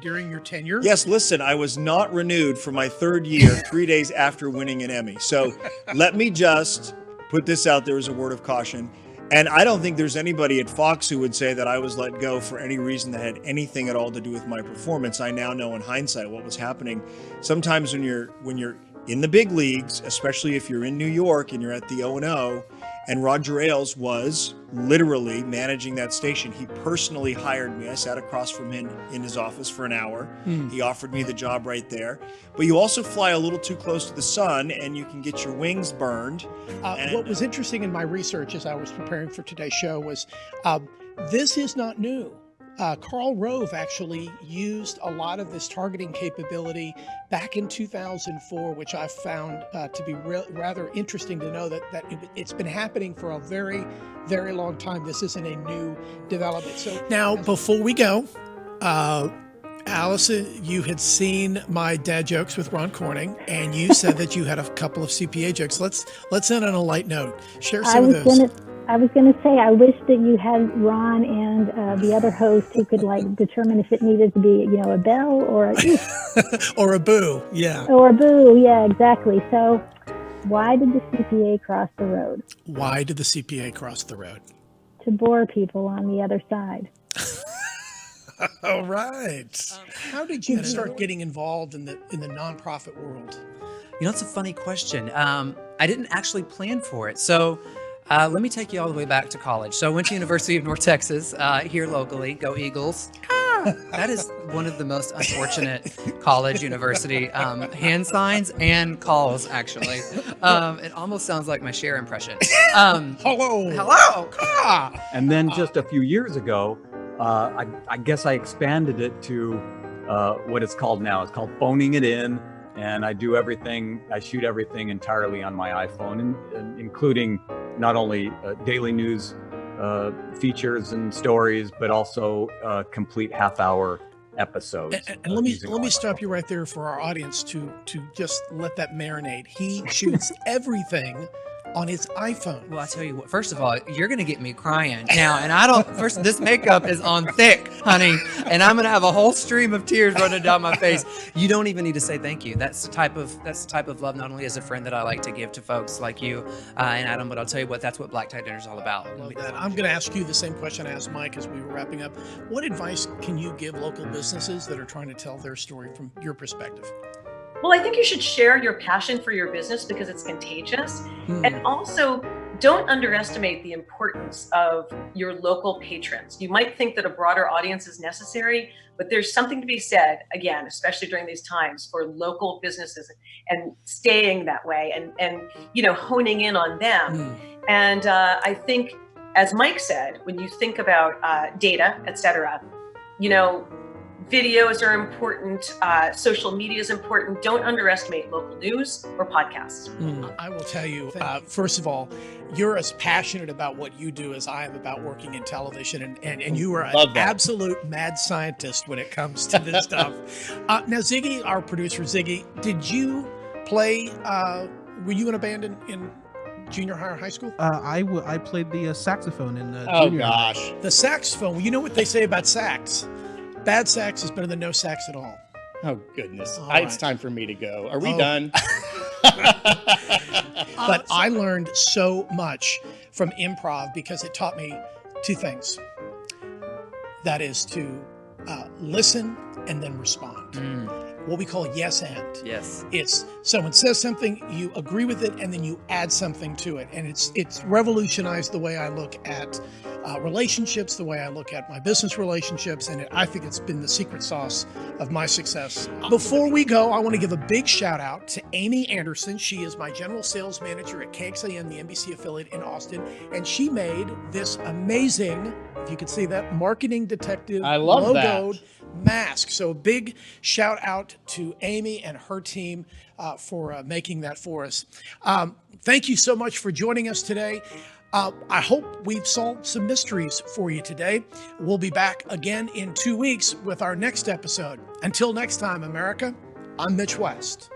during your tenure? Yes, listen, I was not renewed for my third year, 3 days after winning an Emmy. So let me just put this out there as a word of caution. And I don't think there's anybody at Fox who would say that I was let go for any reason that had anything at all to do with my performance. I now know in hindsight what was happening. Sometimes when you're in the big leagues, especially if you're in New York and you're at the O&O, and Roger Ailes was literally managing that station. He personally hired me. I sat across from him in his office for an hour. He offered me the job right there. But you also fly a little too close to the sun and you can get your wings burned. What was interesting in my research as I was preparing for today's show was this is not new. Karl Rove actually used a lot of this targeting capability back in 2004, which I found to be rather interesting to know that it's been happening for a very, very long time. This isn't a new development. So now, before we go, Allison, you had seen my dad jokes with Ron Corning, and you said that you had a couple of CPA jokes. Let's end on a light note. Share some of those. I was going to say, I wish that you had Ron and the other host who could determine if it needed to be, a bell or a or a boo. Yeah. Or a boo. Yeah, exactly. So why did the CPA cross the road? Why did the CPA cross the road? To bore people on the other side. All right. How did you start getting involved in the nonprofit world? It's a funny question. I didn't actually plan for it. So let me take you all the way back to college. So I went to University of North Texas here locally. Go Eagles. That is one of the most unfortunate college university hand signs and calls, actually. It almost sounds like my Cher impression. Hello. And then just a few years ago, I guess I expanded it to what it's called now. It's called phoning it in. And I do everything, I shoot everything entirely on my iPhone, and including not only daily news features and stories, but also complete half-hour episodes. And let me stop you right there for our audience to just let that marinate. He shoots everything on his iPhone. Well, I tell you what, first of all, you're going to get me crying now. And this makeup is on thick, honey. And I'm going to have a whole stream of tears running down my face. You don't even need to say thank you. That's the type of love, not only as a friend, that I like to give to folks like you and Adam, but I'll tell you what, that's what Black Tie Dinner is all about. I love that. I'm going to ask you the same question I asked Mike as we were wrapping up. What advice can you give local businesses that are trying to tell their story from your perspective? Well, I think you should share your passion for your business because it's contagious. And also, don't underestimate the importance of your local patrons. You might think that a broader audience is necessary, but there's something to be said, again, especially during these times, for local businesses and staying that way and honing in on them. And I think, as Mike said, when you think about data, et cetera, videos are important. Social media is important. Don't underestimate local news or podcasts. I will tell you, first of all, you're as passionate about what you do as I am about working in television. And you are an absolute mad scientist when it comes to this stuff. Now, Ziggy, our producer, Ziggy, did you play, were you in a band in junior high or high school? I played the saxophone in junior high. Gosh. The saxophone. Well, you know what they say about sax? Bad sax is better than no sax at all. Oh, goodness. It's time for me to go. Are we done? But I learned so much from improv because it taught me two things. That is to listen and then respond. What we call yes and. Yes. It's someone says something, you agree with it, and then you add something to it. And it's revolutionized the way I look at relationships, the way I look at my business relationships, and I think it's been the secret sauce of my success. Before we go, I want to give a big shout out to Amy Anderson. She is my general sales manager at KXAN, the NBC affiliate in Austin, and she made this amazing, if you could see that, marketing detective logoed mask. So a big shout out to Amy and her team for making that for us. Thank you so much for joining us today. I hope we've solved some mysteries for you today. We'll be back again in 2 weeks with our next episode. Until next time, America, I'm Mitch West.